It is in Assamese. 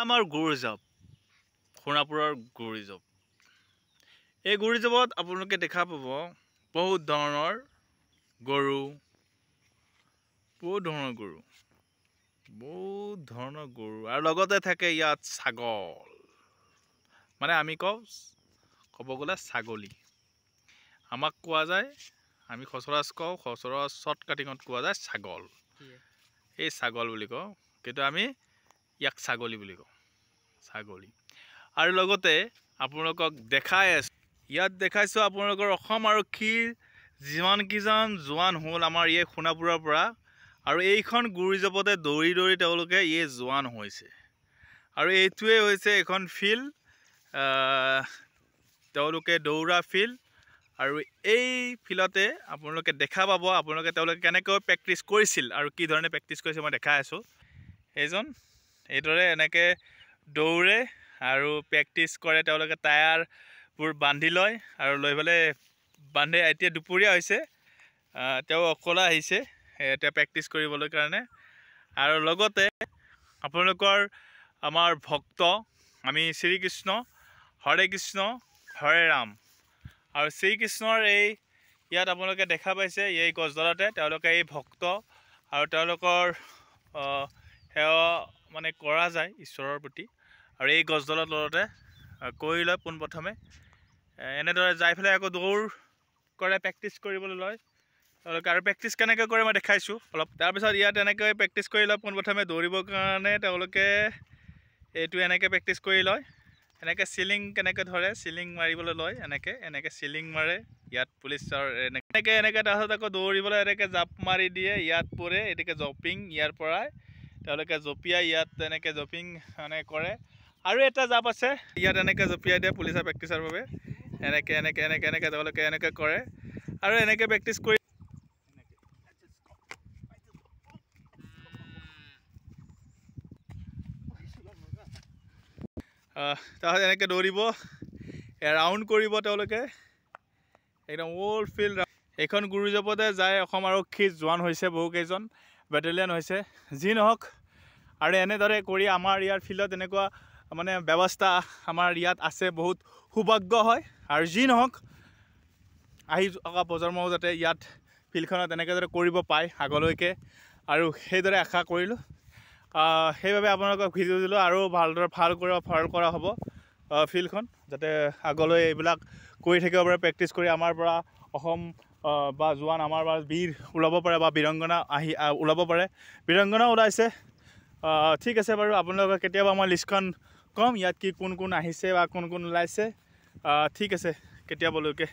আমাৰ গুৰুজাপ সোণাপুৰৰ গুৰুজাপ এই গুৰুজাপত আপোনালোকে দেখা পাব বহুত ধৰণৰ গৰু আৰু লগতে থাকে ইয়াত ছাগল মানে আমি ক'ব গ'লে ছাগলী আমাক কোৱা যায় আমি সচৰাচৰ কাটিঙত কোৱা যায় ছাগল এই ছাগল বুলি কওঁ কিন্তু আমি ইয়াক ছাগলী বুলি কওঁ ছাগলী আৰু লগতে আপোনালোকক দেখাই আছোঁ ইয়াত দেখাইছোঁ আপোনালোকৰ অসম আৰক্ষীৰ যিমান কিজন জোৱান হ'ল আমাৰ এই সোণাপুৰৰ পৰা আৰু এইখন গুৰুজাপতে দৌৰি দৌৰি তেওঁলোকে এই জোৱান হৈছে আৰু এইটোৱে হৈছে এখন ফিল্ড তেওঁলোকে দৌৰা ফিল্ড আৰু এই ফিল্ডতে আপোনালোকে দেখা পাব তেওঁলোকে কেনেকৈ প্ৰেক্টিছ কৰিছিল আৰু কি ধৰণে প্ৰেক্টিছ কৰিছে মই দেখাই আছোঁ এইদৰে এনেকৈ দৌৰে আৰু প্ৰেক্টিছ কৰে তেওঁলোকে টায়াৰবোৰ বান্ধি লয় আৰু লৈ পেলাই বান্ধে এতিয়া দুপৰীয়া হৈছে তেওঁ অকলে আহিছে এতিয়া প্ৰেক্টিছ কৰিবলৈ কাৰণে আৰু লগতে আপোনালোকৰ আমাৰ ভক্ত আমি শ্ৰীকৃষ্ণ হৰে কৃষ্ণ হৰে ৰাম আৰু শ্ৰীকৃষ্ণৰ ইয়াত আপোনালোকে দেখা পাইছে এই গছডালতে তেওঁলোকে এই ভক্ত আৰু তেওঁলোকৰ সেৱা মানে কৰা যায় ঈশ্বৰৰ প্ৰতি আৰু এই গছডালৰ তলতে কৰি লয় পোনপ্ৰথমে এনেদৰে যাই পেলাই আকৌ দৌৰ কৰে প্ৰেক্টিছ কৰিবলৈ লয় তেওঁলোকে আৰু প্ৰেক্টিছ কেনেকৈ কৰে মই দেখাইছোঁ অলপ তাৰপিছত ইয়াত এনেকৈ প্ৰেক্টিছ কৰি লয় পোনপ্ৰথমে দৌৰিবৰ কাৰণে তেওঁলোকে এইটো এনেকৈ প্ৰেক্টিছ কৰি লয় এনেকৈ চিলিং কেনেকৈ ধৰে চিলিং মাৰিবলৈ লয় এনেকৈ চিলিং মাৰে ইয়াত পুলিচৰ এনেকৈ তাৰপিছত আকৌ দৌৰিবলৈ এনেকৈ জাপ মাৰি দিয়ে ইয়াত পৰে এনেকৈ জপিং ইয়াৰ পৰাই তেওঁলোকে জঁপিয়াই ইয়াত এনেকৈ জপিং মানে কৰে আৰু এটা জাপ আছে ইয়াত এনেকৈ জঁপিয়াই দিয়ে পুলিচৰ প্ৰেক্টিছৰ বাবে এনেকৈ তেওঁলোকে এনেকৈ কৰে আৰু এনেকৈ প্ৰেক্টিছ কৰি তাৰপিছত এনেকৈ দৌৰিব ৰাউণ্ড কৰিব তেওঁলোকে একদম অল ফিল্ড এইখন গুৰুজাপতে যায় অসম আৰক্ষী জোৱান হৈছে বহুকেইজন বেটেলিয়ান হৈছে যি নহওক আৰু এনেদৰে কৰি আমাৰ ইয়াৰ ফিল্ডত এনেকুৱা মানে ব্যৱস্থা আমাৰ ইয়াত আছে বহুত সৌভাগ্য হয় আৰু যি নহওক আহি থকা প্ৰজন্মও যাতে ইয়াত ফিল্ডখনত এনেকৈ যাতে কৰিব পায় আগলৈকে আৰু সেইদৰে আশা কৰিলোঁ সেইবাবে আপোনালোকক ভিডিঅ' দিলোঁ আৰু ভাল কৰা হ'ব ফিল্ডখন যাতে আগলৈ এইবিলাক কৰি থাকিব পাৰে প্ৰেক্টিছ কৰি আমাৰ পৰা অসম বা জোৱান আমাৰ বা বীৰ ওলাব পাৰে বা বীৰাংগনা ওলাব পাৰে বীৰাংগনা ওলাইছে ঠিক আছে বাৰু আপোনালোকক কেতিয়াবা মই লিষ্টখন ক'ম ইয়াত কি কোন আহিছে বা কোন ওলাইছে ঠিক আছে কেতিয়াবালৈকে